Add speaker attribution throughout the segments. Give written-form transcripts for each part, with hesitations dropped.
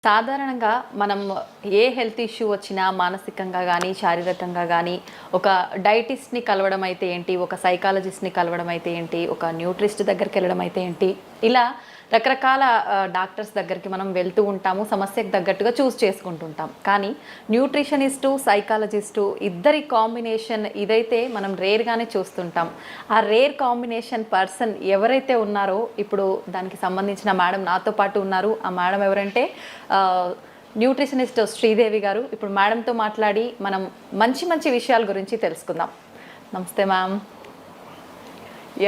Speaker 1: సాధారణంగా మనం ఏ health issue వచ్చినా మానసికంగా కానీ శారీరకంగా కానీ ఒక డైటిస్ట్ని కలవడం అయితే ఏంటి, ఒక సైకాలజిస్ట్ని కలవడం అయితే ఏంటి, ఒక న్యూట్రిస్ట్ దగ్గరికి వెళ్ళడం అయితే ఏంటి, ఇలా రకరకాల డాక్టర్స్ దగ్గరికి మనం వెళ్తూ ఉంటాము, సమస్యకు తగ్గట్టుగా చూస్ చేసుకుంటుంటాం. కానీ న్యూట్రిషనిస్టు సైకాలజిస్టు ఇద్దరి కాంబినేషన్ ఇదైతే మనం రేర్గానే చూస్తుంటాం. ఆ రేర్ కాంబినేషన్ పర్సన్ ఎవరైతే ఉన్నారో ఇప్పుడు దానికి సంబంధించిన మేడం నాతో పాటు ఉన్నారు. ఆ మేడం ఎవరంటే న్యూట్రిషనిస్ట్ శ్రీదేవి గారు. ఇప్పుడు మేడంతో మాట్లాడి మనం మంచి మంచి విషయాల గురించి తెలుసుకుందాం. నమస్తే మ్యామ్.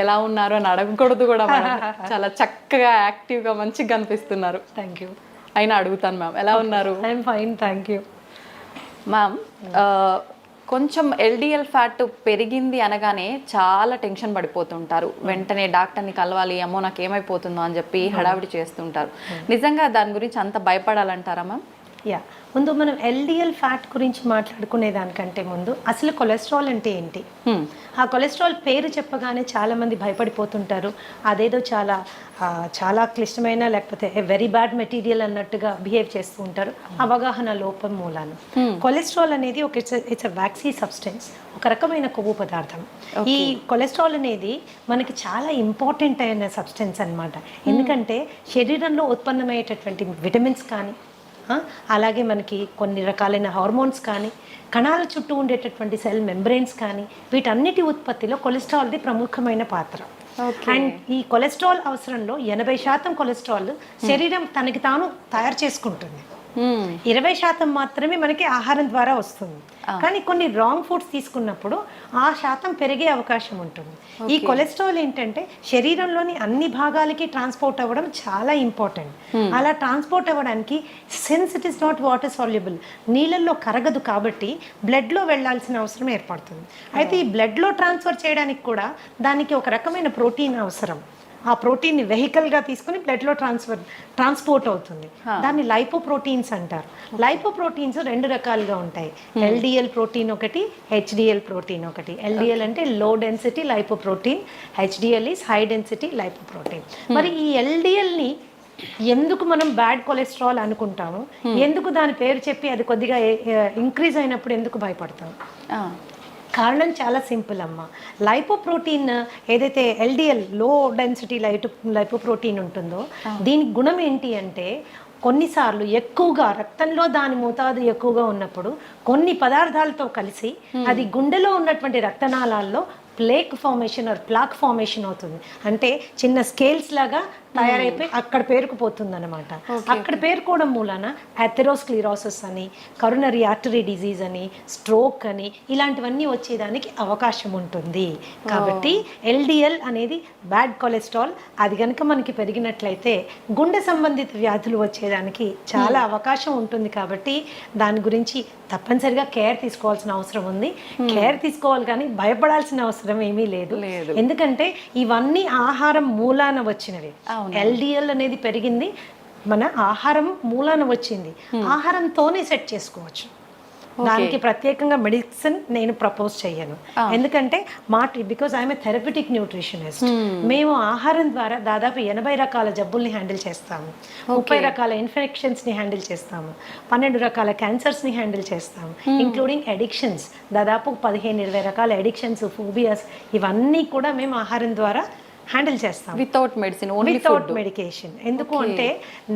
Speaker 1: ఎలా ఉన్నారు అని అడగకూడదు కూడా మేడం. చాలా చక్కగా యాక్టివ్గా మంచిగా కనిపిస్తున్నారు.
Speaker 2: Thank you.
Speaker 1: అయినా అడుగుతాను మ్యామ్, ఎలా ఉన్నారు?
Speaker 2: I'm fine, thank you.
Speaker 1: Ma'am, కొంచెం ఎల్డిఎల్ ఫ్యాట్ పెరిగింది అనగానే చాలా టెన్షన్ పడిపోతుంటారు. వెంటనే డాక్టర్ని కలవాలి, అమ్మో నాకు ఏమైపోతుందో అని చెప్పి హడావిడి చేస్తుంటారు. నిజంగా దాని గురించి అంత భయపడాలంటారా మ్యామ్?
Speaker 2: యా, ముందు మనం ఎల్డిఎల్ ఫ్యాట్ గురించి మాట్లాడుకునే దానికంటే ముందు అసలు కొలెస్ట్రాల్ అంటే ఏంటి? ఆ కొలెస్ట్రాల్ పేరు చెప్పగానే చాలామంది భయపడిపోతుంటారు. అదేదో చాలా క్లిష్టమైన లేకపోతే వెరీ బ్యాడ్ మెటీరియల్ అన్నట్టుగా బిహేవ్ చేస్తూ ఉంటారు, అవగాహన లోపం మూలాన. కొలెస్ట్రాల్ అనేది ఇట్స్ అ వ్యాక్సీ సబ్స్టెన్స్, ఒక రకమైన కొవ్వు పదార్థం. ఈ కొలెస్ట్రాల్ అనేది మనకి చాలా ఇంపార్టెంట్ అయిన సబ్స్టెన్స్ అన్నమాట. ఎందుకంటే శరీరంలో ఉత్పన్నమయ్యేటటువంటి విటమిన్స్ కానీ, అలాగే మనకి కొన్ని రకాలైన హార్మోన్స్ కానీ, కణాల చుట్టూ ఉండేటటువంటి సెల్ మెంబ్రెయిన్స్ కానీ, వీటన్నిటి ఉత్పత్తిలో కొలెస్ట్రాల్ది ప్రముఖమైన పాత్ర. అండ్ ఈ కొలెస్ట్రాల్ అవసరంలో 80% కొలెస్ట్రాల్ శరీరం తనకి తాను తయారు చేసుకుంటుంది. 20% మాత్రమే మనకి ఆహారం ద్వారా వస్తుంది. కానీ కొన్ని రాంగ్ ఫుడ్స్ తీసుకున్నప్పుడు ఆ శాతం పెరిగే అవకాశం ఉంటుంది. ఈ కొలెస్ట్రాల్ ఏంటంటే శరీరంలోని అన్ని భాగాలకి ట్రాన్స్పోర్ట్ అవ్వడం చాలా ఇంపార్టెంట్. అలా ట్రాన్స్పోర్ట్ అవ్వడానికి, since it is not water soluble, నీళ్ళల్లో కరగదు కాబట్టి బ్లడ్లో వెళ్ళాల్సిన అవసరం ఏర్పడుతుంది. అయితే ఈ బ్లడ్లో ట్రాన్స్ఫర్ చేయడానికి కూడా దానికి ఒక రకమైన ప్రోటీన్ అవసరం. ఆ ప్రోటీన్ని వెహికల్గా తీసుకుని బ్లడ్లో ట్రాన్స్పోర్ట్ అవుతుంది. దాన్ని లైపోప్రోటీన్స్ అంటారు. లైపోప్రోటీన్స్ 2 రకాలుగా ఉంటాయి. ఎల్డిఎల్ ప్రోటీన్ ఒకటి, హెచ్డిఎల్ ప్రోటీన్ ఒకటి. ఎల్డిఎల్ అంటే low density lipoprotein, HDL is high density lipoprotein. మరి ఈ ఎల్డిఎల్ని ఎందుకు మనం బ్యాడ్ కొలెస్ట్రాల్ అనుకుంటాము, ఎందుకు దాని పేరు చెప్పి అది కొద్దిగా ఇంక్రీజ్ అయినప్పుడు ఎందుకు భయపడతాం? కారణం చాలా సింపుల్ అమ్మ. లైపోప్రోటీన్ ఏదైతే ఎల్డిఎల్ లో డెన్సిటీ లైపోప్రోటీన్ ఉంటుందో, దీని గుణం ఏంటి అంటే కొన్నిసార్లు ఎక్కువగా రక్తంలో దాని మోతాదు ఎక్కువగా ఉన్నప్పుడు కొన్ని పదార్థాలతో కలిసి అది గుండెలో ఉన్నటువంటి రక్తనాళాల్లో plaque formation or plaque formation అవుతుంది. అంటే చిన్న స్కేల్స్ లాగా తయారైపోయి అక్కడ పేరుకుపోతుంది అనమాట. అక్కడ పేరుకోవడం మూలాన అథెరోస్క్లిరోసిస్ అని, కరోనరీ ఆర్టరీ డిజీజ్ అని, స్ట్రోక్ అని, ఇలాంటివన్నీ వచ్చేదానికి అవకాశం ఉంటుంది. కాబట్టి ఎల్డిఎల్ అనేది బ్యాడ్ కొలెస్ట్రాల్. అది కనుక మనకి పెరిగినట్లయితే గుండె సంబంధిత వ్యాధులు వచ్చేదానికి చాలా అవకాశం ఉంటుంది. కాబట్టి దాని గురించి తప్పనిసరిగా కేర్ తీసుకోవాల్సిన అవసరం ఉంది. కేర్ తీసుకోవాలి కానీ భయపడాల్సిన అవసరం ఏమీ లేదు. ఎందుకంటే ఇవన్నీ ఆహారం మూలాన వచ్చినవి. ఎల్డిఎల్ అనేది పెరిగింది మన ఆహారం మూలాన వచ్చింది. ఆహారంతోనే సెట్ చేసుకోవచ్చు. దానికి ప్రత్యేకంగా మెడిసిన్ నేను ప్రపోజ్ చేయను. ఎందుకంటే because I'm a therapeutic nutritionist. మేము ఆహారం ద్వారా దాదాపు 80 రకాల జబ్బుల్ని హ్యాండిల్ చేస్తాము, 30 రకాల ఇన్ఫెక్షన్స్ని హ్యాండిల్ చేస్తాము, 12 రకాల క్యాన్సర్స్ని హ్యాండిల్ చేస్తాము, ఇంక్లూడింగ్ అడిక్షన్స్. దాదాపు 15-20 రకాల అడిక్షన్స్, ఫోబియాస్, ఇవన్నీ కూడా మేము ఆహారం ద్వారా హ్యాండిల్ చేస్తాం.
Speaker 1: Without medicine,
Speaker 2: without medication. ఎందుకు అంటే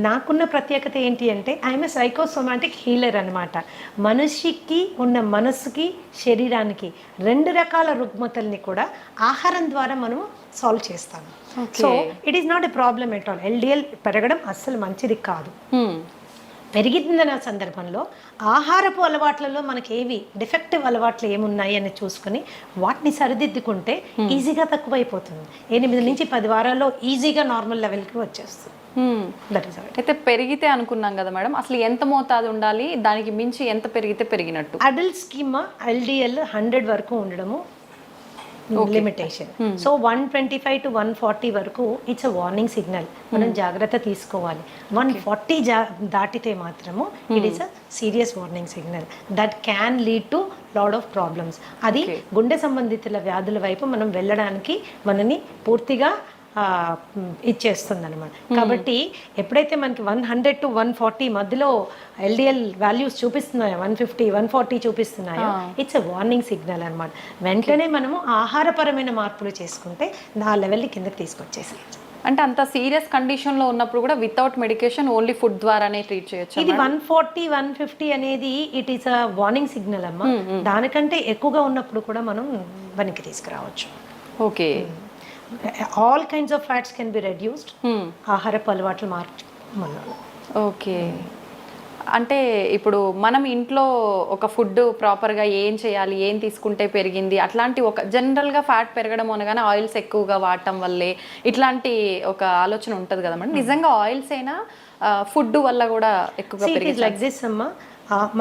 Speaker 2: నాకున్న ప్రత్యేకత ఏంటి అంటే ఐఎమ్ ఏ సైకోసోమాటిక్ హీలర్ అనమాట. మనిషికి ఉన్న మనసుకి, శరీరానికి 2 రకాల రుగ్మతల్ని కూడా ఆహారం ద్వారా మనం సాల్వ్ చేస్తాము. So it is not a problem at all. LDL పెరగడం అస్సలు మంచిది కాదు. పెరిగిందన్న సందర్భంలో ఆహారపు అలవాట్లలో మనకి ఏవి డిఫెక్టివ్ అలవాట్లు ఏమున్నాయి అని చూసుకుని వాటిని సరిదిద్దుకుంటే ఈజీగా తక్కువైపోతుంది. 8 నుంచి 10 వారాల్లో ఈజీగా నార్మల్ లెవెల్కి వచ్చేస్తుంది.
Speaker 1: అయితే పెరిగితే అనుకున్నాం కదా మేడం, అసలు ఎంత మోతాదు ఉండాలి, దానికి మించి ఎంత పెరిగితే పెరిగినట్టు?
Speaker 2: అడల్ట్ స్కీమ్ ఎల్డిఎల్ 100 వరకు ఉండడము లిమిటేషన్. సో 125 to 140 వరకు ఇట్స్ అ వార్నింగ్ సిగ్నల్. మనం జాగ్రత్త తీసుకోవాలి. 140 దాటితే మాత్రము it is a serious warning signal that can lead to lot of problems. అది గుండె సంబంధిత వ్యాధుల వైపు మనం వెళ్ళడానికి మనని పూర్తిగా ఇచ్చేస్తుంది అనమాట. కాబట్టి ఎప్పుడైతే మనకి 100 to 140 మధ్యలో ఎల్డిఎల్ వాల్యూస్ చూపిస్తున్నాయో, 150 140 చూపిస్తున్నాయో, ఇట్స్ ఎ వార్నింగ్ సిగ్నల్ అనమాట. వెంటనే మనము ఆహారపరమైన మార్పులు చేసుకుంటే ఆ లెవెల్ని కిందకి తీసుకొచ్చేసేయచ్చు.
Speaker 1: అంటే అంత సీరియస్ కండిషన్లో ఉన్నప్పుడు కూడా వితౌట్ మెడికేషన్ ఓన్లీ ఫుడ్ ద్వారానే ట్రీట్ చేయొచ్చు.
Speaker 2: ఇది 140 150 అనేది it is a warning signal అమ్మా. దానికంటే ఎక్కువగా ఉన్నప్పుడు కూడా మనం వెనక్కి తీసుకురావచ్చు.
Speaker 1: Okay,
Speaker 2: all kinds of fats can be reduced ఆహారపు అలవాట్లు మార్చడం.
Speaker 1: ఓకే, అంటే ఇప్పుడు మనం ఇంట్లో ఒక ఫుడ్ ప్రాపర్గా ఏం చేయాలి, ఏం తీసుకుంటే పెరిగింది, అట్లాంటి ఒక జనరల్గా ఫ్యాట్ పెరగడం అనగానే ఆయిల్స్ ఎక్కువగా వాడటం వల్లే ఇట్లాంటి ఒక ఆలోచన ఉంటుంది కదా మేడం. నిజంగా ఆయిల్స్ అయినా ఫుడ్ వల్ల కూడా ఎక్కువగా పెరిగింది?
Speaker 2: లైక్ దిస్ అమ్మా,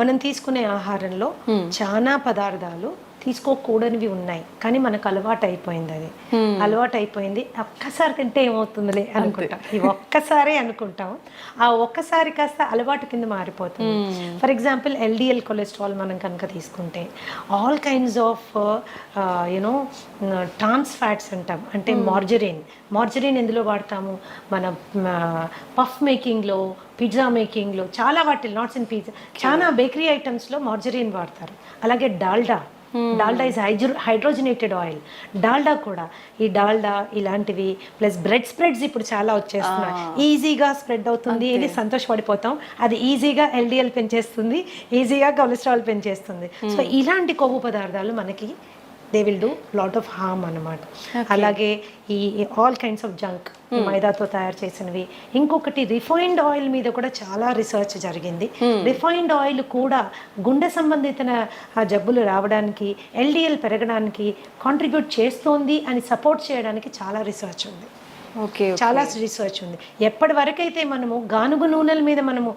Speaker 2: మనం తీసుకునే ఆహారంలో చాలా పదార్థాలు తీసుకోకూడనివి ఉన్నాయి, కానీ మనకు అలవాటు అయిపోయింది. అది అలవాటు అయిపోయింది. ఒక్కసారి తింటే ఏమవుతుందిలే అనుకుంటాం, ఇవి ఒక్కసారే అనుకుంటాం. ఆ ఒక్కసారి కాస్త అలవాటు కింద మారిపోతుంది. ఫర్ ఎగ్జాంపుల్ ఎల్డిఎల్ కొలెస్ట్రాల్ మనం కనుక తీసుకుంటే all kinds of you know trans fats అంటాం. అంటే మార్జరీన్ ఎందులో వాడతాము? మన పఫ్ మేకింగ్లో, పిజ్జా మేకింగ్లో, చాలా వాటిల్ నాట్స్ ఇన్ పిజ్జా, చాలా బేకరీ ఐటమ్స్లో మార్జరీన్ వాడతారు. అలాగే Dalda is hydrogenated oil. Dalda కూడా, ఈ డాల్డా ఇలాంటివి ప్లస్ బ్రెడ్ స్ప్రెడ్స్ ఇప్పుడు చాలా వచ్చేస్తున్నాయి. ఈజీగా స్ప్రెడ్ అవుతుంది, ఇది సంతోషపడిపోతాం. అది ఈజీగా ఎల్డిఎల్ పెంచేస్తుంది, ఈజీగా కొలెస్ట్రాల్ పెంచేస్తుంది. సో ఇలాంటి కొవ్వు పదార్థాలు మనకి they will do lot of harm అన్నమాట. అలాగే ఈ ఆల్ కైండ్స్ ఆఫ్ జంక్, మైదాతో తయారు చేసినవి. ఇంకొకటి రిఫైన్డ్ ఆయిల్ మీద కూడా చాలా రీసెర్చ్ జరిగింది. రిఫైన్డ్ ఆయిల్ కూడా గుండె సంబంధిత జబ్బులు రావడానికి, ఎల్డిఎల్ పెరగడానికి కాంట్రిబ్యూట్ చేస్తోంది అని సపోర్ట్ చేయడానికి చాలా రీసెర్చ్ ఉంది. చాలా రీసెర్చ్ ఉంది. ఎప్పటి వరకైతే మనము గానుగు నూనెల మీద మనము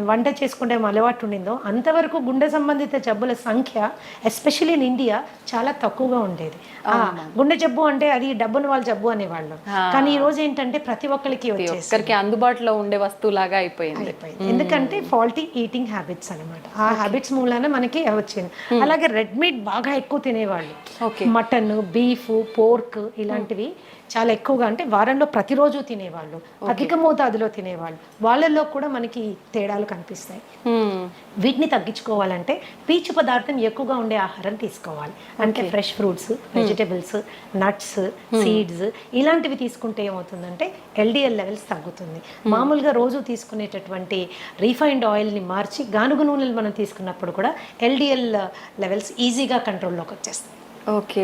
Speaker 2: వంట చేసుకుంటే అలవాటు ఉండిందో అంతవరకు గుండె సంబంధిత జబ్బుల సంఖ్య ఎస్పెషల్లీ ఇన్ ఇండియా చాలా తక్కువగా ఉండేది. గుండె జబ్బు అంటే అది డబ్బును వాళ్ళ జబ్బు అనేవాళ్ళు, కానీ ఈ రోజు ఏంటంటే ప్రతి ఒక్కరికి
Speaker 1: అందుబాటులో ఉండే వస్తువులాగా అయిపోయింది.
Speaker 2: ఎందుకంటే ఫాల్టీ ఈటింగ్ హ్యాబిట్స్ అనమాట. ఆ హ్యాబిట్స్ మూలాన మనకి వచ్చింది. అలాగే రెడ్ మీట్ బాగా ఎక్కువ తినేవాళ్ళు, మటన్, బీఫ్, పోర్క్ ఇలాంటివి చాలా ఎక్కువగా, అంటే వారంలో ప్రతిరోజు తినేవాళ్ళు, అధిక మోతాదులో తినేవాళ్ళు, వాళ్ళల్లో కూడా మనకి తేడాలు కనిపిస్తాయి. వీటిని తగ్గించుకోవాలంటే పీచు పదార్థం ఎక్కువగా ఉండే ఆహారం తీసుకోవాలి. అంటే fresh fruits, vegetables, nuts, seeds ఇలాంటివి తీసుకుంటే ఏమవుతుందంటే ఎల్డిఎల్ లెవెల్స్ తగ్గుతుంది. మామూలుగా రోజు తీసుకునేటటువంటి రీఫైన్డ్ ఆయిల్ని మార్చి గానుగు నూనెలు మనం తీసుకున్నప్పుడు కూడా ఎల్డిఎల్ లెవెల్స్ ఈజీగా కంట్రోల్లోకి వచ్చేస్తాయి.
Speaker 1: ఓకే,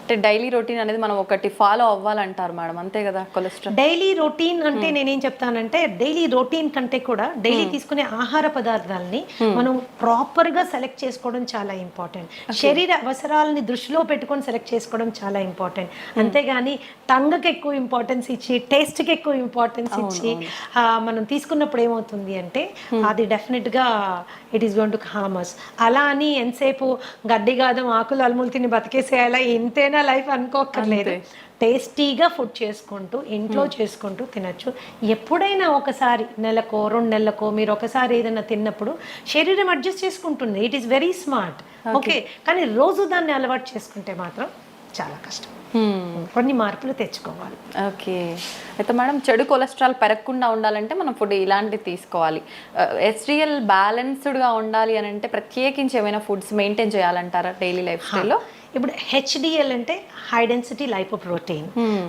Speaker 1: అంటే డైలీ రొటీన్ అనేది మనం ఒకటి ఫాలో అవ్వాలంటారు మేడం, అంతే కదా? కొలెస్ట్రాల్
Speaker 2: డైలీ రొటీన్ అంటే నేనేం చెప్తానంటే డైలీ రొటీన్ కంటే కూడా డైలీ తీసుకునే ఆహార పదార్థాలని మనం ప్రాపర్ గా సెలెక్ట్ చేసుకోవడం చాలా ఇంపార్టెంట్. శరీర అవసరాలని దృష్టిలో పెట్టుకొని సెలెక్ట్ చేసుకోవడం చాలా ఇంపార్టెంట్. అంతేగాని టంగ్కి ఎక్కువ ఇంపార్టెన్స్ ఇచ్చి, టేస్ట్కి ఎక్కువ ఇంపార్టెన్స్ ఇచ్చి మనం తీసుకున్నప్పుడు ఏమవుతుంది అంటే అది డెఫినెట్ గా it is going to harm us. అలా అని ఎంతసేపు గడ్డి గాదం ఆకులు అలుములు తిని బతికేసేయాలా, ఇంతేనా లైఫ్ అనుకోక్కర్లేదు. టేస్టీగా ఫుడ్ చేసుకుంటూ ఇంట్లో చేసుకుంటూ తినచ్చు. ఎప్పుడైనా ఒకసారి నెలకో 2 నెలలకో మీరు ఒకసారి ఏదైనా తిన్నప్పుడు శరీరం అడ్జస్ట్ చేసుకుంటుంది. It is very smart. Okay, కానీ రోజు దాన్ని అలవాటు చేసుకుంటే మాత్రం చాలా కష్టం. కొన్ని మార్పులు తెచ్చుకోవాలి.
Speaker 1: ఓకే, అయితే మేడం చెడు కొలెస్ట్రాల్ పెరగకుండా ఉండాలంటే మనం ఫుడ్ ఇలాంటివి తీసుకోవాలి. HDL బ్యాలెన్స్డ్గా ఉండాలి అని అంటే ప్రత్యేకించి ఏమైనా ఫుడ్స్ మెయింటైన్ చేయాలంటారా డైలీ లైఫ్ స్టైల్లో?
Speaker 2: ఇప్పుడు HDL అంటే high density lipoprotein.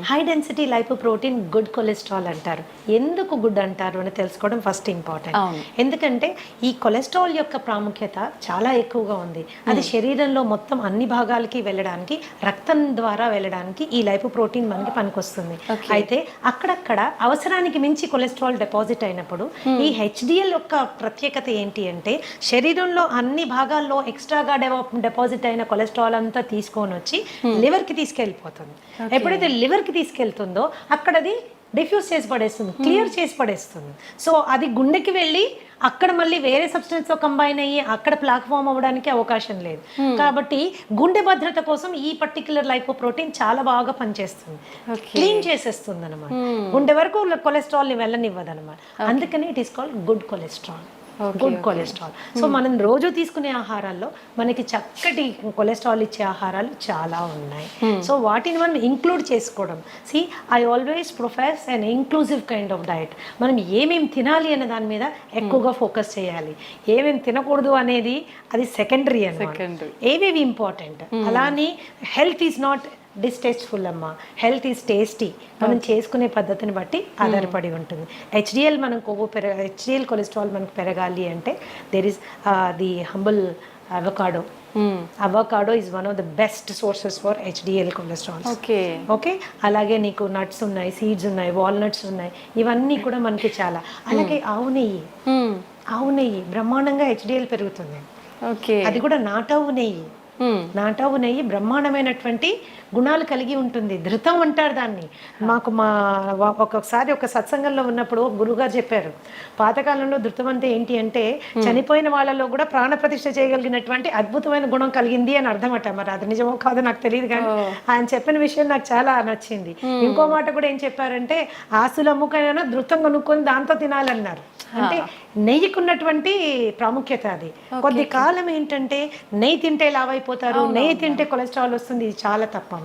Speaker 2: High density lipoprotein good cholesterol అంటారు. ఎందుకు గుడ్ అంటారు అని తెలుసుకోవడం ఫస్ట్ ఇంపార్టెంట్. ఎందుకంటే ఈ కొలెస్ట్రాల్ యొక్క ప్రాముఖ్యత చాలా ఎక్కువగా ఉంది. అది శరీరంలో మొత్తం అన్ని భాగాలకి వెళ్ళడానికి, రక్తం ద్వారా వెళ్ళడానికి ఈ లైపోప్రోటీన్ మనకి పనికొస్తుంది. అయితే అక్కడక్కడ అవసరానికి మించి కొలెస్ట్రాల్ డిపాజిట్ అయినప్పుడు ఈ HDL యొక్క ప్రత్యేకత ఏంటి అంటే శరీరంలో అన్ని భాగాల్లో ఎక్స్ట్రాగా డిపాజిట్ అయిన కొలెస్ట్రాల్ అంతా తీసుకొని వచ్చి లివర్కి తీసుకెళ్ళిపోతుంది. ఎప్పుడైతే లివర్కి తీసుకెళ్తుందో అక్కడ అది డిఫ్యూజ్ చేసి పడేస్తుంది, క్లియర్ చేసి పడేస్తుంది. సో అది గుండెకి వెళ్ళి అక్కడ మళ్ళీ వేరే సబ్స్టెన్స్తో కంబైన్ అయ్యి అక్కడ ప్లాక్ ఫామ్ అవ్వడానికి అవకాశం లేదు. కాబట్టి గుండె భద్రత కోసం ఈ పర్టిక్యులర్ లైపోప్రోటీన్ చాలా బాగా పనిచేస్తుంది, క్లీన్ చేసేస్తుంది అనమాట. గుండె వరకు కొలెస్ట్రాల్ని వెళ్ళనివ్వదు అనమాట. అందుకని it is called good cholesterol. Good cholesterol. So మనం రోజు తీసుకునే ఆహారాల్లో మనకి చక్కటి కొలెస్ట్రాల్ ఇచ్చే ఆహారాలు చాలా ఉన్నాయి. సో వాటిని మనం ఇంక్లూడ్ చేసుకోవడం. I always profess an inclusive kind of diet. మనం ఏమేమి తినాలి అనే దాని మీద ఎక్కువగా ఫోకస్ చేయాలి. ఏమేమి తినకూడదు అనేది అది సెకండరీ అన్నమాట. ఏవేవి ఇంపార్టెంట్. అలానే హెల్త్ ఈజ్ నాట్ డిస్టేస్ట్ఫుల్ అమ్మా, హెల్త్ ఈజ్ టేస్టీ. మనం చేసుకునే పద్ధతిని బట్టి ఆధారపడి ఉంటుంది. హెచ్డిఎల్ మనం హెచ్డిఎల్ కొలెస్ట్రాల్ మనకు పెరగాలి అంటే there is the humble avocado. Avocado is one of the best sources for HDL cholesterol. Okay, అలాగే నీకు నట్స్ ఉన్నాయి, సీడ్స్ ఉన్నాయి, వాల్నట్స్ ఉన్నాయి, ఇవన్నీ కూడా మనకి చాలా. అలాగే ఆవు నెయ్యి బ్రహ్మాండంగా హెచ్డిఎల్ పెరుగుతుంది. అది కూడా నాటావు నెయ్యి. నాటావు నెయ్యి బ్రహ్మాండమైనటువంటి గుణాలు కలిగి ఉంటుంది. ధృతం అంటారు దాన్ని. మాకు ఒక్కొక్కసారి ఒక సత్సంగంలో ఉన్నప్పుడు గురువుగారు చెప్పారు, పాతకాలంలో ధృతం అంటే ఏంటి అంటే చనిపోయిన వాళ్ళలో కూడా ప్రాణ ప్రతిష్ఠ చేయగలిగినటువంటి అద్భుతమైన గుణం కలిగింది అని అర్థం అట. మరి అది నిజమో కాదో నాకు తెలియదు, కానీ ఆయన చెప్పిన విషయం నాకు చాలా నచ్చింది. ఇంకో మాట కూడా ఏం చెప్పారంటే ఆస్తులు అమ్ముకైనా ధృతం కొనుక్కొని దాంతో తినాలన్నారు. అంటే నెయ్యికి ఉన్నటువంటి ప్రాముఖ్యత అది. కొద్ది కాలం ఏంటంటే నెయ్యి తింటే లావైపోతారు, నెయ్యి తింటే కొలెస్ట్రాల్ వస్తుంది. ఇది చాలా తప్పమ్మా.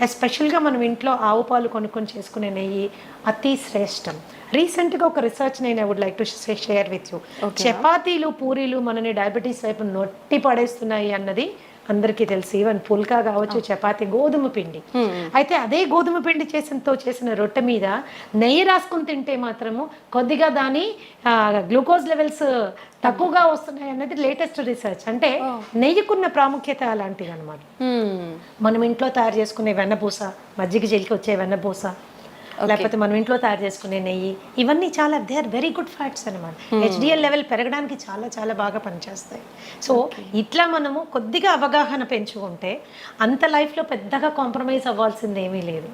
Speaker 2: ఎస్పెషల్గా మనం ఇంట్లో ఆవు పాలు కొనుక్కొని చేసుకునే నెయ్యి అతి శ్రేష్టం. రీసెంట్గా ఒక రీసెర్చ్ నేను would like to share with you. చపాతీలు పూరీలు మనని డయాబెటీస్ వైపు నొట్టి పడేస్తున్నాయి అన్నది అందరికీ తెలుసు. ఈవెన్ పుల్కా కావచ్చు, చపాతీ, గోధుమ పిండి. అయితే అదే గోధుమ పిండి చేసిన రొట్టె మీద నెయ్యి రాసుకుని తింటే మాత్రము కొద్దిగా దాని గ్లూకోజ్ లెవెల్స్ తక్కువగా వస్తున్నాయి అన్నది లేటెస్ట్ రీసెర్చ్. అంటే నెయ్యికున్న ప్రాముఖ్యత అలాంటిది అనమాట. మనం ఇంట్లో తయారు చేసుకునే వెన్నపూస, మజ్జిగ జైలుకి వచ్చే వెన్నపూస, లేకపోతే మనం ఇంట్లో తయారు చేసుకునే నెయ్యి, ఇవన్నీ చాలా they are very good fats అనమాట. హెచ్డిఎల్ లెవెల్ పెరగడానికి చాలా చాలా బాగా పనిచేస్తాయి. సో ఇట్లా మనము కొద్దిగా అవగాహన పెంచుకుంటే అంత లైఫ్లో పెద్దగా కాంప్రమైజ్ అవ్వాల్సింది ఏమీ లేదు.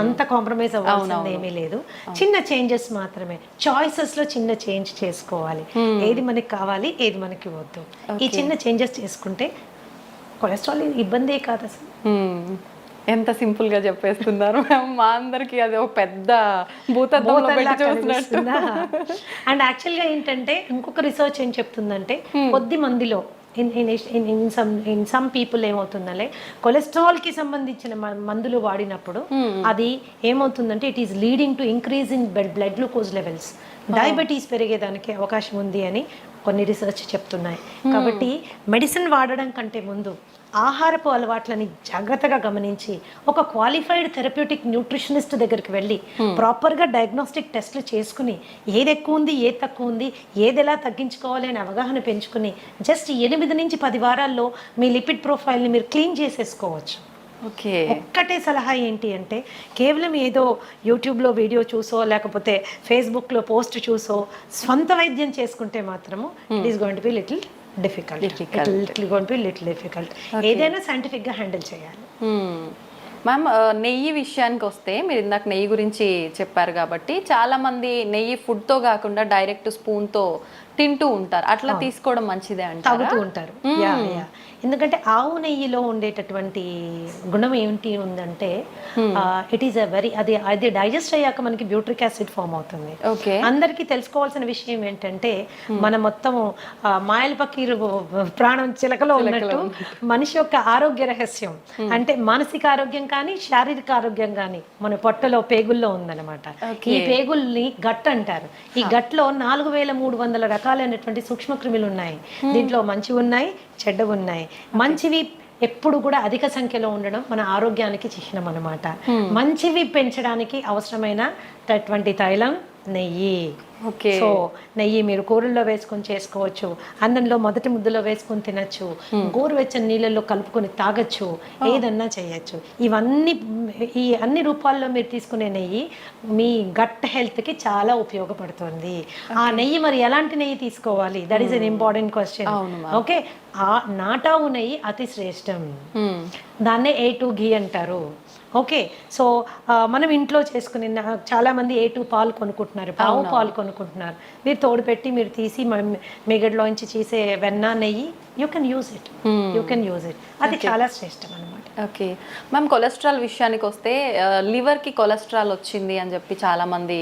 Speaker 2: అంత కాంప్రమైజ్ అవ్వాల్సింది ఏమీ లేదు. చిన్న చేంజెస్ మాత్రమే, చాయిసెస్లో చిన్న చేంజ్ చేసుకోవాలి. ఏది మనకి కావాలి, ఏది మనకి వద్దు, ఈ చిన్న చేంజెస్ చేసుకుంటే కొలెస్ట్రాల్ ఇబ్బందే కాదు అసలు.
Speaker 1: ఎంత సింపుల్ గా చెప్పేస్తున్నారు. మా అందరికి అది ఒక పెద్ద భూతద్దంలో పెట్టి చూస్తున్నట్టు.
Speaker 2: అండ్ యాక్చువల్గా ఏంటంటే ఇంకొక రీసెర్చ్ ఏం చెప్తుందంటే కొద్ది మందిలో ఇన్ సమ్ పీపుల్ ఏమవుతుందంటే కొలెస్ట్రాల్ కి సంబంధించిన మందులు వాడినప్పుడు అది ఏమవుతుందంటే it is leading to increase in blood glucose levels, diabetes పెరిగేదానికి అవకాశం ఉంది అని కొన్ని రీసెర్చ్ చెప్తున్నాయి. కాబట్టి మెడిసిన్ వాడడం కంటే ముందు ఆహారపు అలవాట్లని జాగ్రత్తగా గమనించి ఒక క్వాలిఫైడ్ థెరప్యూటిక్ న్యూట్రిషనిస్ట్ దగ్గరికి వెళ్ళి ప్రాపర్గా డయాగ్నోస్టిక్ టెస్ట్లు చేసుకుని ఏది ఎక్కువ ఉంది, ఏది తక్కువ ఉంది, ఏది ఎలా తగ్గించుకోవాలి అని అవగాహన పెంచుకుని జస్ట్ 8 నుంచి 10 వారాల్లో మీ లిపిడ్ ప్రొఫైల్ని మీరు క్లీన్ చేసేసుకోవచ్చు. ఒక్కటే సలహా ఏంటి అంటే కేవలం ఏదో యూట్యూబ్లో వీడియో చూసో లేకపోతే ఫేస్బుక్లో పోస్ట్ చూసో స్వంత వైద్యం చేసుకుంటే మాత్రము it is going to be little difficult. ఏదైనా సైంటిఫిక్ గా హ్యాండిల్ చేయాలి.
Speaker 1: మ్యామ్, నెయ్యి విషయానికి వస్తే మీరు ఇందాక నెయ్యి గురించి చెప్పారు కాబట్టి చాలా మంది నెయ్యి ఫుడ్ తో కాకుండా డైరెక్ట్ స్పూన్ తో తింటూ ఉంటారు. అట్లా తీసుకోవడం మంచిదే అంటే
Speaker 2: తాగుతూ ఉంటారు. ఎందుకంటే ఆవు నెయ్యిలో ఉండేటటువంటి గుణం ఏంటి ఉందంటే ఇట్ ఈస్ అది డైజెస్ట్ అయ్యాక మనకి బ్యూట్రిక్ యాసిడ్ ఫామ్ అవుతుంది. అందరికీ తెలుసుకోవాల్సిన విషయం ఏంటంటే మన మొత్తం మాయల పకీరు ప్రాణం చిలకలో ఉన్నట్టు మనిషి యొక్క ఆరోగ్య రహస్యం అంటే మానసిక ఆరోగ్యం కానీ శారీరక ఆరోగ్యం కానీ మన పొట్టలో పేగుల్లో ఉందన్నమాట. ఈ పేగుల్ని గట్ అంటారు. ఈ గట్లో 4300 రకాలైనటువంటి సూక్ష్మ క్రిములు ఉన్నాయి. దీంట్లో మంచివి ఉన్నాయి, చెడ్డవి ఉన్నాయి. మంచివి ఎప్పుడు కూడా అధిక సంఖ్యలో ఉండడం మన ఆరోగ్యానికి చిహ్నం అన్నమాట. మంచివి పెంచడానికి అవసరమైనటువంటి తైలం నెయ్యి. సో నెయ్యి మీరు కూరల్లో వేసుకొని చేసుకోవచ్చు, అన్నంలో మొదటి ముద్దలో వేసుకొని తినచ్చు, గోరువెచ్చని నీళ్ళల్లో కలుపుకొని తాగొచ్చు, ఏదన్నా చేయొచ్చు. ఈ అన్ని రూపాల్లో మీరు తీసుకునే నెయ్యి మీ గట్ హెల్త్కి చాలా ఉపయోగపడుతుంది. ఆ నెయ్యి మరి ఎలాంటి నెయ్యి తీసుకోవాలి, that is an important question. Okay, ఆ నాటావు నెయ్యి అతి శ్రేష్టం. దాన్నే A2 ఘీ అంటారు. ఓకే, సో మనం ఇంట్లో చేసుకుని చాలామంది A2 పాలు కొనుక్కుంటున్నారు, ఆవు పాలు కొనుక్కుంటున్నారు. మీరు తోడు పెట్టి మీరు తీసి మిగడ్లోంచి చేసే వెన్న నెయ్యి యూ కెన్ యూజ్ ఇట్. అది చాలా శ్రేష్టం అనమాట.
Speaker 1: ఓకే మ్యామ్, కొలెస్ట్రాల్ విషయానికి వస్తే లివర్కి కొలెస్ట్రాల్ వచ్చింది అని చెప్పి చాలామంది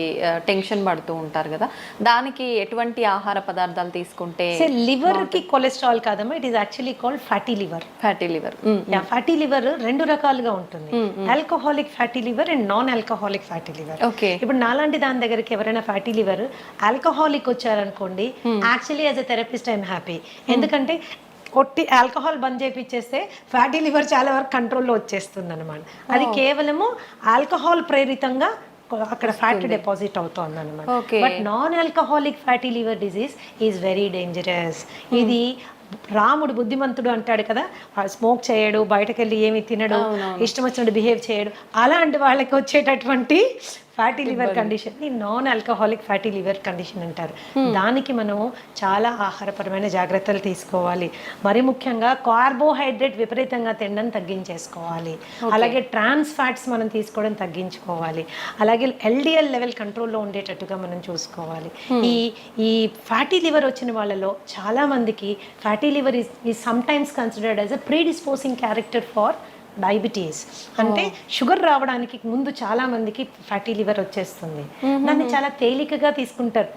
Speaker 1: టెన్షన్ పడుతూ ఉంటారు కదా, దానికి ఎటువంటి ఆహార పదార్థాలు తీసుకుంటే?
Speaker 2: లివర్ కి కొలెస్ట్రాల్ కాదమ్మా, it is actually called fatty liver.
Speaker 1: Fatty liver.
Speaker 2: Fatty liver రెండు రకాలుగా ఉంటుంది, alcoholic fatty liver and non alcoholic fatty liver.
Speaker 1: Okay.
Speaker 2: ఇప్పుడు నాలాంటి దాని దగ్గరికి ఎవరైనా ఫ్యాటీ లివర్ ఆల్కహాలిక్ వచ్చారనుకోండి, actually as a therapist I'm happy. ఎందుకంటే కొట్టి ఆల్కహాల్ బంద్ చేయించేస్తే ఫ్యాటీ లివర్ చాలా వరకు కంట్రోల్లో వచ్చేస్తుంది అనమాట. అది కేవలము ఆల్కహాల్ ప్రేరితంగా అక్కడ ఫ్యాట్ డిపాజిట్ అవుతుంది అనమాట. But non alcoholic fatty liver disease is very dangerous. ఇది రాముడు బుద్ధిమంతుడు అంటాడు కదా, స్మోక్ చేయడు, బయటకు వెళ్ళి ఏమి తినడు, ఇష్టం వచ్చినట్టు బిహేవ్ చేయడు, అలాంటి వాళ్ళకి వచ్చేటటువంటి ఫ్యాటీ లివర్ కండిషన్ ని non alcoholic fatty liver condition అంటారు. దానికి మనము చాలా ఆహారపరమైన జాగ్రత్తలు తీసుకోవాలి. మరి ముఖ్యంగా కార్బోహైడ్రేట్ విపరీతంగా తినడం తగ్గించేసుకోవాలి. అలాగే ట్రాన్స్ ఫ్యాట్స్ మనం తీసుకోవడం తగ్గించుకోవాలి. అలాగే ఎల్డిఎల్ లెవెల్ కంట్రోల్లో ఉండేటట్టుగా మనం చూసుకోవాలి. ఈ ఫ్యాటీ లివర్ వచ్చిన వాళ్ళలో చాలా మందికి fatty liver is some times considered as a predisposing character for diabetes. అంటే షుగర్ రావడానికి ముందు చాలా మందికి ఫ్యాటీ లివర్ వచ్చేస్తుంది. దాన్ని చాలా తేలికగా తీసుకుంటారు.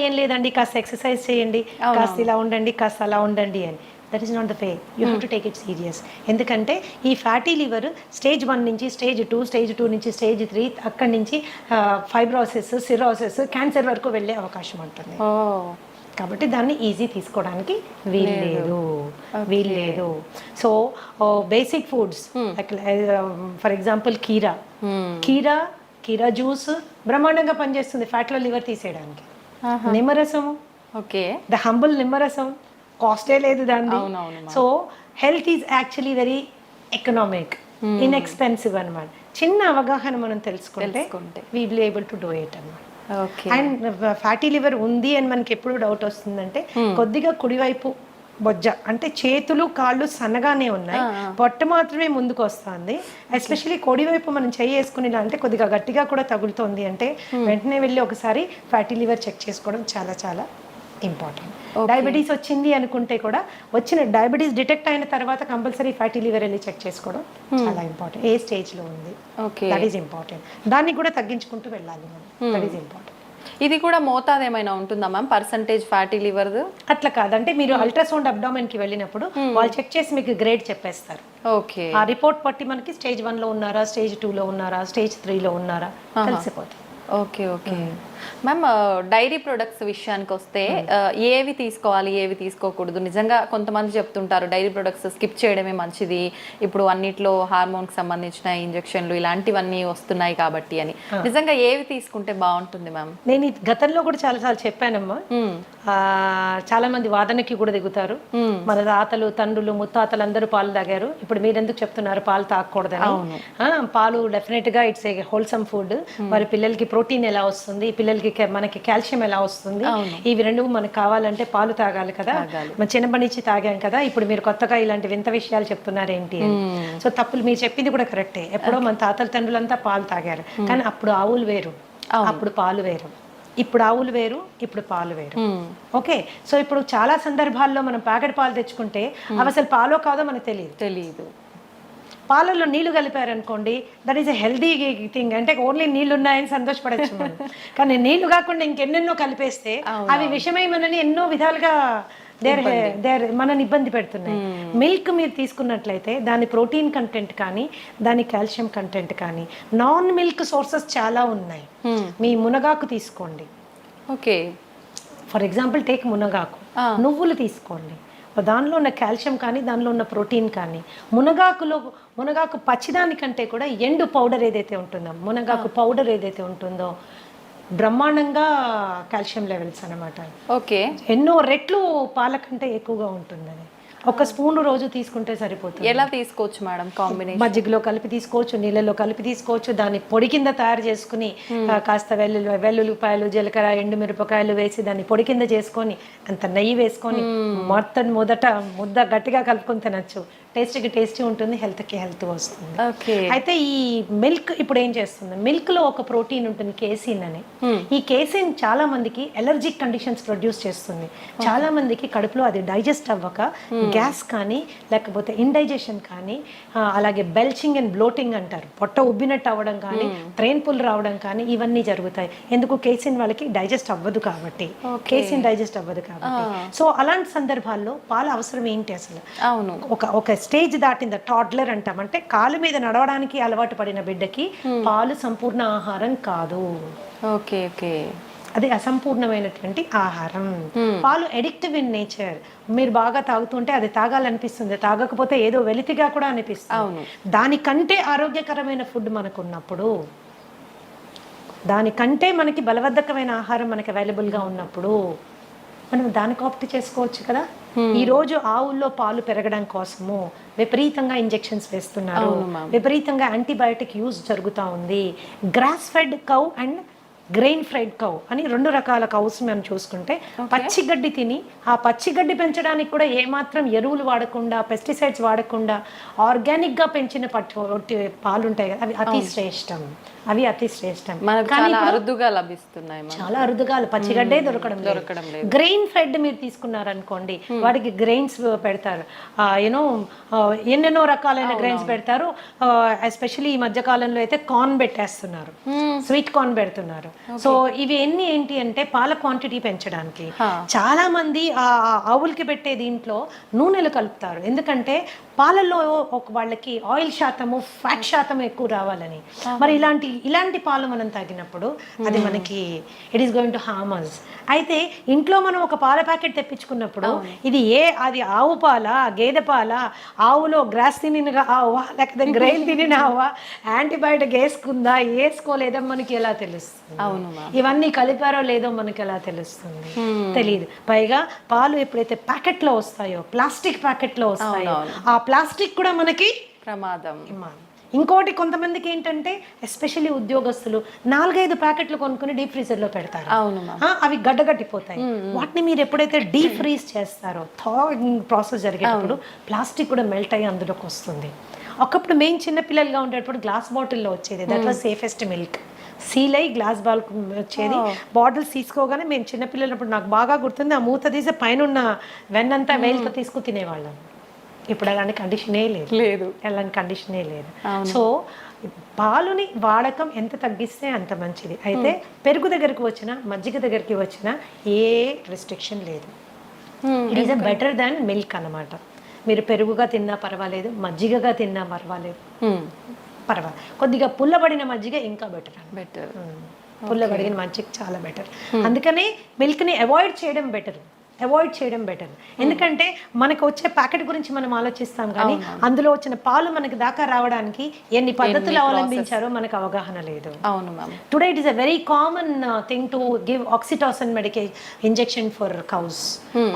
Speaker 2: ఏం లేదండి, కాస్త ఎక్సర్సైజ్ చేయండి, కాస్త ఇలా ఉండండి, కాస్త అలా ఉండండి అని. That is not the way. You have to take it serious. ఎందుకంటే ఈ ఫ్యాటీ లివర్ స్టేజ్ 1 నుంచి స్టేజ్ 2, స్టేజ్ 2 నుంచి స్టేజ్ 3, అక్కడి నుంచి ఫైబ్రోసిస్, సిరోసిస్, క్యాన్సర్ వరకు వెళ్ళే అవకాశం ఉంటుంది. కాబట్టి దాన్ని ఈజీ తీసుకోవడానికి వీల్లేదు. So basic foods for example కీరా జ్యూస్ బ్రహ్మాండంగా పనిచేస్తుంది ఫ్యాట్లో లివర్ తీసేయడానికి. నిమ్మరసము, ఓకే, ద హంబుల్ నిమ్మరసం, కాస్టే లేదు దాన్ని. So health is actually very economic, inexpensive అనమాట. చిన్న అవగాహన మనం తెలుసుకుంటే we will able to do it అన్నమాట. అండ్ ఫ్యాటీ లివర్ ఉంది అని మనకి ఎప్పుడు డౌట్ వస్తుందంటే, కొద్దిగా కుడివైపు బొజ్జ అంటే చేతులు కాళ్ళు సన్నగానే ఉన్నాయి, పొట్ట మాత్రమే ముందుకు వస్తుంది. ఎస్పెషల్లీ కుడివైపు మనం చెయ్యి వేసుకుని అంటే కొద్దిగా గట్టిగా కూడా తగులుతోంది అంటే వెంటనే వెళ్ళి ఒకసారి ఫ్యాటీ లివర్ చెక్ చేసుకోవడం చాలా చాలా ఇంపార్టెంట్. డయాబెటీస్ వచ్చింది అనుకుంటే కూడా వచ్చిన డయాబెటీస్ డిటెక్ట్ అయిన తర్వాత కంపల్సరీ ఫ్యాటీ లివర్ వెళ్ళి చెక్ చేసుకోవడం చాలా ఇంపార్టెంట్. ఏ స్టేజ్లో ఉంది, దట్ ఈస్ ఇంపార్టెంట్. దాన్ని కూడా తగ్గించుకుంటూ వెళ్ళాలి మనం, దట్ ఈస్ ఇంపార్టెంట్.
Speaker 1: ఇది కూడా మోతాదు ఏమైనా ఉంటుందా మ్యామ్, పర్సంటేజ్ ఫ్యాటీ లివర్?
Speaker 2: అట్లా కాదంటే మీరు అల్ట్రాసౌండ్ అబ్డామెన్ కి వెళ్ళినప్పుడు వాళ్ళు చెక్ చేసి మీకు గ్రేడ్ చెప్పేస్తారు.
Speaker 1: ఓకే.
Speaker 2: ఆ రిపోర్ట్ బట్టి మనకి స్టేజ్ 1 లో ఉన్నారా, స్టేజ్ 2 లో ఉన్నారా, స్టేజ్ 3 లో ఉన్నారా తెలిసిపోతుంది.
Speaker 1: Okay okay ma'am, dairy products విషయానికి వస్తే ఏవి తీసుకోవాలి, ఏవి తీసుకోకూడదు? నిజంగా కొంతమంది చెప్తుంటారు డైరీ ప్రొడక్ట్స్ స్కిప్ చేయడమే మంచిది, ఇప్పుడు అన్నిట్లో హార్మోన్కి సంబంధించిన ఇంజెక్షన్లు ఇలాంటివన్నీ వస్తున్నాయి కాబట్టి అని. నిజంగా ఏవి తీసుకుంటే బాగుంటుంది మ్యామ్?
Speaker 2: నేను గతంలో కూడా చాలాసార్లు చెప్పానమ్మా. చాలా మంది వాదనకి కూడా దిగుతారు. మన తాతలు, తండ్రులు, ముత్తాతలు అందరూ పాలు తాగారు, ఇప్పుడు మీరెందుకు చెప్తున్నారు పాలు తాగకూడదని? పాలు డెఫినెట్ గా ఇట్స్ ఏ హోల్సమ్ ఫుడ్. మరి పిల్లలకి ప్రోటీన్ ఎలా వస్తుంది, పిల్లలకి మనకి కాల్షియం ఎలా వస్తుంది, ఇవి రెండు మనకు కావాలంటే పాలు తాగాలి కదా. మన చిన్నప్పటి నుంచి తాగాం కదా, ఇప్పుడు మీరు కొత్తగా ఇలాంటి వింత విషయాలు చెప్తున్నారు ఏంటి అని. సో తప్పులు మీరు చెప్పింది కూడా కరెక్టే. ఎప్పుడో మన తాతల తండ్రులంతా పాలు తాగారు, కానీ అప్పుడు ఆవులు వేరు, అప్పుడు పాలు వేరు. ఇప్పుడు ఆవులు వేరు, ఇప్పుడు పాలు వేరు. ఓకే. సో ఇప్పుడు చాలా సందర్భాల్లో మనం ప్యాకెట్ పాలు తెచ్చుకుంటే అవి అసలు పాలో కాదో మనకు తెలియదు. పాలలో నీళ్లు కలిపారనుకోండి, that is a healthy thing. అంటే ఓన్లీ నీళ్లు ఉన్నాయని సంతోషపడచ్చు మనం, కానీ నీళ్లు కాకుండా ఇంకెన్నెన్నో కలిపేస్తే అవి విషమై మనని ఎన్నో విధాలుగా మనని ఇబ్బంది పెడుతున్నాయి. మిల్క్ మీరు తీసుకున్నట్లయితే దాని ప్రోటీన్ కంటెంట్ కానీ, దాని కాల్షియం కంటెంట్ కానీ, నాన్ మిల్క్ సోర్సెస్ చాలా ఉన్నాయి. మీ మునగాకు తీసుకోండి, ఓకే, ఫర్ ఎగ్జాంపుల్ టేక్ మునగాకు. నువ్వులు తీసుకోండి, దానిలో ఉన్న కాల్షియం కానీ, దానిలో ఉన్న ప్రోటీన్ కానీ. మునగాకు పచ్చిదానికంటే కూడా ఎండు పౌడర్ ఏదైతే ఉంటుందో, మునగాకు పౌడర్ ఏదైతే ఉంటుందో బ్రహ్మాండంగా కాల్షియం లెవెల్స్ అనమాట. ఓకే. ఎన్నో రెట్లు పాల కంటే ఎక్కువగా ఉంటుందని. ఒక స్పూన్ రోజు తీసుకుంటే సరిపోతుంది.
Speaker 1: ఎలా తీసుకోవచ్చు మేడం? కాంబినేషన్
Speaker 2: మజ్జిగలో కలిపి తీసుకోవచ్చు, నీళ్ళలో కలిపి తీసుకోవచ్చు. దాన్ని పొడి కింద తయారు చేసుకుని కాస్త వెల్లుల్లిపాయలు, జీలకర్ర, ఎండుమిరపకాయలు వేసి దాన్ని పొడి కింద చేసుకొని అంత నెయ్యి వేసుకొని మొదట ముద్ద గట్టిగా కలుపుకొని తినచ్చు. టేస్టీ ఉంటుంది, హెల్త్కి హెల్త్ వస్తుంది.
Speaker 1: ఓకే.
Speaker 2: అయితే ఈ మిల్క్ ఇప్పుడు ఏం చేస్తుంది, మిల్క్లో ఒక ప్రోటీన్ ఉంటుంది కేసిన్ అని. ఈ కేసిన్ చాలా మందికి ఎలర్జిక్ కండిషన్స్ ప్రొడ్యూస్ చేస్తుంది. చాలా మందికి కడుపులో అది డైజెస్ట్ అవ్వక గ్యాస్ కానీ లేకపోతే ఇండైజెషన్ కానీ అలాగే బెల్చింగ్ అండ్ బ్లోటింగ్ అంటారు, పొట్ట ఉబ్బినట్టు అవ్వడం కానీ ట్రైన్ పుల్ రావడం కానీ ఇవన్నీ జరుగుతాయి. ఎందుకు కేసిన్ వాళ్ళకి డైజెస్ట్ అవ్వదు కాబట్టి, కేసిన్ డైజెస్ట్ అవ్వదు కాబట్టి. సో అలాంటి సందర్భాల్లో పాల అవసరం ఏంటి అసలు?
Speaker 1: అవును.
Speaker 2: ఒక స్టేజ్ దాటింది టాడ్లర్ అంటాం, అంటే కాలు మీద నడవడానికి అలవాటు పడిన బిడ్డకి పాలు సంపూర్ణ ఆహారం కాదు.
Speaker 1: Okay okay.
Speaker 2: అది అసంపూర్ణమైనటువంటి ఆహారం. పాలు ఎడిక్టివ్ ఇన్ నేచర్. మీరు బాగా తాగుతుంటే అది తాగాలనిపిస్తుంది, తాగకపోతే ఏదో వెలితిగా కూడా అనిపిస్తుంది. దానికంటే ఆరోగ్యకరమైన ఫుడ్ మనకు ఉన్నప్పుడు, దానికంటే మనకి బలవర్ధకమైన ఆహారం మనకి అవైలబుల్గా ఉన్నప్పుడు మనం దానికి ఆప్ట్ చేసుకోవచ్చు కదా. ఈ రోజు ఆవుల్లో పాలు పెరగడం కోసము విపరీతంగా ఇంజెక్షన్స్ వేస్తున్నారు, విపరీతంగా యాంటీబయాటిక్ యూజ్ జరుగుతూ ఉంది. Grass fed cow and grain fried cow అని 2 రకాల కౌస్ మనం చూసుకుంటే, పచ్చిగడ్డి తిని ఆ పచ్చిగడ్డి పెంచడానికి కూడా ఏమాత్రం ఎరువులు వాడకుండా, పెస్టిసైడ్స్ వాడకుండా ఆర్గానిక్గా పెంచిన పాలు ఉంటాయి కదా, అవి అతి శ్రేష్టం.
Speaker 1: చాలా అరుదుగా లభిస్తున్నాయి.
Speaker 2: చాలా అరుదుగా పచ్చిగడ్డే దొరకడం లేదు. గ్రెయిన్ ఫెడ్ మీరు తీసుకున్నారనుకోండి, వాటికి గ్రెయిన్స్ పెడతారు, ఎన్నెన్నో రకాలైన గ్రెయిన్స్ పెడతారు. ఎస్పెషల్లీ ఈ మధ్య కాలంలో అయితే కార్న్ పెట్టేస్తున్నారు, స్వీట్ కార్న్ పెడుతున్నారు. సో ఇవి ఏంటి అంటే పాల క్వాంటిటీ పెంచడానికి చాలా మంది ఆ ఆవులకి పెట్టే దీంట్లో నూనెలు కలుపుతారు. ఎందుకంటే పాలల్లో వాళ్ళకి ఆయిల్ శాతము, ఫ్యాట్ శాతం ఎక్కువ రావాలని. మరి ఇలాంటి పాలు మనం తాగినప్పుడు అది మనకి it is going to harm us. అయితే ఇంట్లో మనం ఒక పాల ప్యాకెట్ తెప్పించుకున్నప్పుడు ఇది అది ఆవు పాల, గేదె పాల, ఆవులో గ్రాస్ తినిన ఆవా లేకపోతే గ్రెయిన్ తినిన ఆవా, యాంటీబయాటిక్ వేసుకుందా వేసుకోలేదా మనకి ఎలా తెలుస్తుంది? ఇవన్నీ కలిపారో లేదో మనకి ఎలా తెలుస్తుంది? తెలియదు. పైగా పాలు ఎప్పుడైతే ప్యాకెట్లో వస్తాయో, ప్లాస్టిక్ ప్యాకెట్లో వస్తాయో, ఆ ప్లాస్టిక్ కూడా మనకి ప్రమాదం. ఇంకోటి కొంతమందికి ఏంటంటే ఎస్పెషల్లీ ఉద్యోగస్తులు 4-5 ప్యాకెట్లు కొనుక్కుని డీప్ ఫ్రీజర్లో పెడతారు. అవి గడ్డగట్టిపోతాయి. వాటిని మీరు ఎప్పుడైతే డీప్ ఫ్రీజ్ చేస్తారో, థాయింగ్ ప్రాసెస్ జరిగేటప్పుడు ప్లాస్టిక్ కూడా మెల్ట్ అయ్యి అందులోకి వస్తుంది. ఒకప్పుడు మేము చిన్నపిల్లలుగా ఉండేటప్పుడు గ్లాస్ బాటిల్లో వచ్చేది, that was safest milk. Seal అయ్యి గ్లాస్ బాల్ వచ్చేది. బాటిల్స్ తీసుకోగానే మేము చిన్నపిల్లలప్పుడు నాకు బాగా గుర్తుంది, ఆ మూత తీసి పైన ఉన్న వెన్నంతా వేలుతో తీసుకు తినేవాళ్ళం. ఇప్పుడు అలాంటి కండిషనే లేదు. సో పాలుని వాడకం ఎంత తగ్గిస్తే అంత మంచిది. అయితే పెరుగు దగ్గరికి వచ్చినా, మజ్జిగ దగ్గరికి వచ్చినా ఏ రెస్ట్రిక్షన్ లేదు. It is better than milk అన్నమాట. మీరు పెరుగుగా తిన్నా పర్వాలేదు, మజ్జిగగా తిన్నా పర్వాలేదు. కొద్దిగా పుల్లబడిన మజ్జిగ ఇంకా బెటర్. పుల్లబడిన మజ్జిగ చాలా బెటర్. అందుకని మిల్క్ని అవాయిడ్ చేయడం బెటర్. ఎందుకంటే మనకు వచ్చే ప్యాకెట్ గురించి మనం ఆలోచిస్తాం, కానీ అందులో వచ్చిన పాలు మనకి దాకా రావడానికి ఎన్ని పద్ధతులు అవలంబించారో మనకు అవగాహన లేదు. Today it is a very common thing to give oxytocin injection for cows.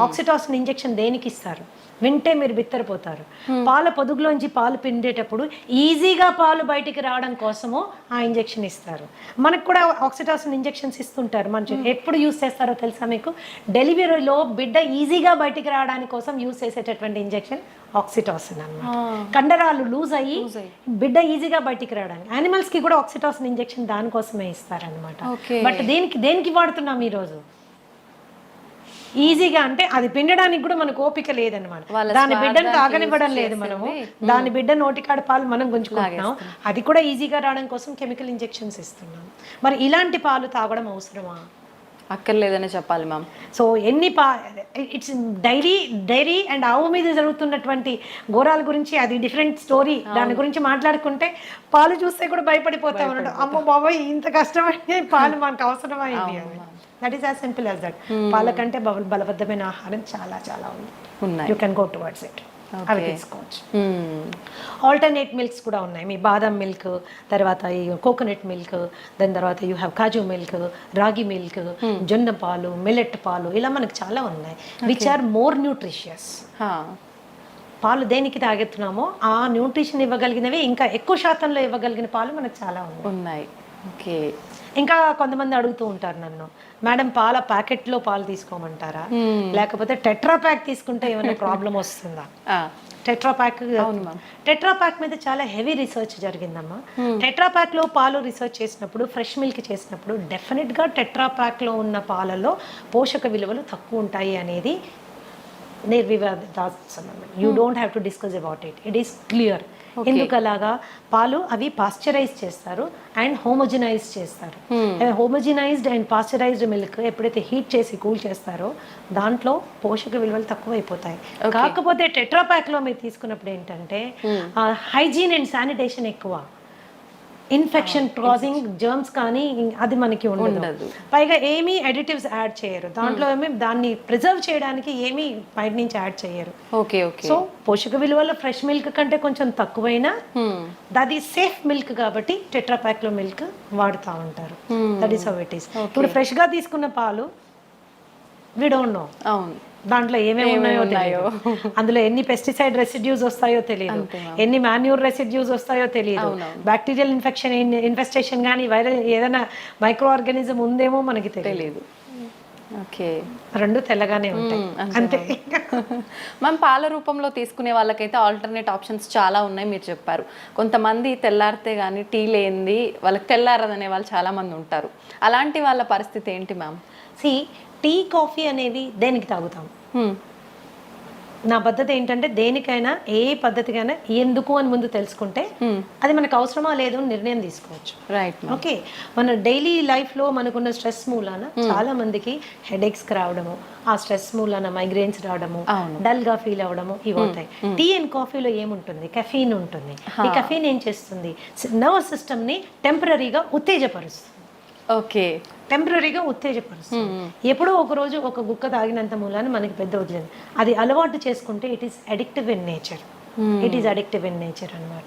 Speaker 2: Oxytocin injection దేనికి ఇస్తారు వింటే మీరు బిత్తరపోతారు. పాల పొదుగులోంచి పాలు పిండేటప్పుడు ఈజీగా పాలు బయటికి రావడం కోసము ఆ ఇంజెక్షన్ ఇస్తారు. మనకు కూడా ఆక్సిటాసిన్ ఇంజెక్షన్స్ ఇస్తుంటారు. మనం ఎప్పుడు యూస్ చేస్తారో తెలుసా మీకు? డెలివరీలో బిడ్డ ఈజీగా బయటికి రావడానికి కోసం యూస్ చేసేటటువంటి ఇంజెక్షన్ ఆక్సిటాసిన్ అన్నమాట. కండరాలు లూజ్ అయ్యి బిడ్డ ఈజీగా బయటికి రావడానికి. యానిమల్స్ కి కూడా ఆక్సిటాసిన్ ఇంజెక్షన్ దానికోసమే ఇస్తారనమాట. బట్ దేనికి వాడుతున్నాం ఈరోజు? ఈజీగా అంటే అది పిండడానికి కూడా మనకు ఓపిక లేదనమాట. దాని బిడ్డను తాగనివ్వడం లేదు మనము. దాని బిడ్డ నోటికాడ పాలు మనం గుంజుకుంటున్నాం. అది కూడా ఈజీగా రావడం కోసం కెమికల్ ఇంజెక్షన్స్ ఇస్తున్నాం. మరి ఇలాంటి పాలు తాగడం అవసరమా?
Speaker 1: అక్కర్లేదని చెప్పాలి ma'am.
Speaker 2: So it's dairy and ఆవు మీద జరుగుతున్నటువంటి ఘోరాల గురించి అది డిఫరెంట్ స్టోరీ. దాని గురించి మాట్లాడుకుంటే పాలు చూస్తే కూడా భయపడిపోతాం అన్నట్టు. అమ్మో బాబాయ్ ఇంత కష్టమైంది, పాలు మనకు అవసరమైంది అని. That is as simple as that. పాల కంటే బలబద్ధమైన ఆహారం చాలా చాలా ఉంది. You can go towards it. అవి తీసుకోవచ్చు. ఆల్టర్నేట్ మిల్క్స్ కూడా ఉన్నాయి. మీ బాదం మిల్క్, తర్వాత ఈ కోకోనట్ మిల్క్, దాని తర్వాత you have kaju milk, ragi milk, జొన్న పాలు, మిల్లెట్ పాలు, ఇలా మనకు చాలా ఉన్నాయి. Which are more nutritious. పాలు దేనికి తాగెత్తున్నామో ఆ న్యూట్రిషన్ ఇవ్వగలిగినవి, ఇంకా ఎక్కువ శాతంలో ఇవ్వగలిగిన పాలు మనకు చాలా ఉన్నాయి.
Speaker 1: ఓకే.
Speaker 2: ఇంకా కొంతమంది అడుగుతూ ఉంటారు నన్ను, మేడం పాల ప్యాకెట్లో పాలు తీసుకోమంటారా, లేకపోతే టెట్రా ప్యాక్ తీసుకుంటే ఏమైనా ప్రాబ్లం వస్తుందా? టెట్రా ప్యాక్ మీద చాలా హెవీ రీసెర్చ్ జరిగిందమ్మా. టెట్రా ప్యాక్ లో పాలు రీసెర్చ్ చేసినప్పుడు, ఫ్రెష్ మిల్క్ చేసినప్పుడు డెఫినెట్ గా టెట్రా ప్యాక్ లో ఉన్న పాలలో పోషక విలువలు తక్కువ ఉంటాయి అనేది నిర్వివాదాస్పదం. You don't have to discuss about it is clear. ఎందుకు అలాగా? పాలు అవి పాస్చరైజ్ చేస్తారు అండ్ హోమోజినైజ్ చేస్తారు. హోమోజినైజ్డ్ అండ్ పాస్చరైజ్డ్ మిల్క్ ఎప్పుడైతే హీట్ చేసి కూల్ చేస్తారో దాంట్లో పోషక విలువలు తక్కువ అయిపోతాయి. కాకపోతే టెట్రా ప్యాక్ లో మీరు తీసుకున్నప్పుడు ఏంటంటే హైజీన్ అండ్ శానిటేషన్ ఎక్కువ, ఇన్ఫెక్షన్ కాజింగ్ జర్మ్స్ కానీ అది మనకి ఉండదు. పైగా ఏమీ అడిటివ్స్ యాడ్ చేయరు దాంట్లో, ఏమి దాన్ని ప్రిజర్వ్ చేయడానికి ఏమీ బయట నుంచి యాడ్ చేయరు. సో పోషక విలువలు ఫ్రెష్ మిల్క్ కంటే కొంచెం తక్కువైనా అది సేఫ్ మిల్క్ కాబట్టి టెట్రా ప్యాక్ లో మిల్క్ వాడుతూ ఉంటారు. That is how it is. ఇప్పుడు ఫ్రెష్ గా తీసుకున్న పాలు వి డోంట్ నో దాంట్లో ఏమేమి ఉన్నాయో తెలియదు, అందులో ఎన్ని పెస్టిసైడ్ రెసిడ్యూస్ వస్తాయో తెలియదు, ఎన్ని మాన్యూర్ రెసిడ్యూస్ వస్తాయో తెలియదు, బ్యాక్టీరియల్ ఇన్ఫెస్టేషన్ కానీ వైరల్ ఏదైనా మైక్రో ఆర్గానిజం ఉందేమో మనకి తెలియదు. రెండు తెల్లగానే ఉంటాయి అంతే.
Speaker 1: మనం పాల రూపంలో తీసుకునే వాళ్ళకైతే ఆల్టర్నేట్ ఆప్షన్స్ చాలా ఉన్నాయి మీరు చెప్పారు. కొంతమంది తెల్లారితే కానీ టీ లేనిది వాళ్ళకి తెల్లారదనే వాళ్ళు చాలా మంది ఉంటారు. అలాంటి వాళ్ళ పరిస్థితి ఏంటి మ్యామ్?
Speaker 2: టీ కాఫీ అనేవి దేనికి తాగుతాం? నా పద్ధతి ఏంటంటే దేనికైనా ఏ పద్ధతికైనా ఎందుకు అని ముందు తెలుసుకుంటే అది మనకు అవసరమా లేదు అని నిర్ణయం తీసుకోవచ్చు.
Speaker 1: రైట్.
Speaker 2: ఓకే, మన డైలీ లైఫ్లో మనకున్న స్ట్రెస్ మూలాన చాలా మందికి హెడేక్స్ రావడము, ఆ స్ట్రెస్ మూలాన మైగ్రేన్స్ రావడము, డల్ గా ఫీల్ అవ్వడము ఇవి అవుతాయి. టీ అండ్ కాఫీలో ఏముంటుంది? కెఫీన్ ఉంటుంది. ఈ కెఫీన్ ఏం చేస్తుంది? నర్వస్ సిస్టమ్ ని టెంపరీగా ఉత్తేజపరుస్తుంది. టెంపరీగా ఉత్తేజపరుస్తుంది. ఎప్పుడో ఒక రోజు ఒక గుక్క తాగినంత మూలాన మనకి పెద్ద వదిలేదు, అది అలవాటు చేసుకుంటే it is addictive in nature. అన్నమాట.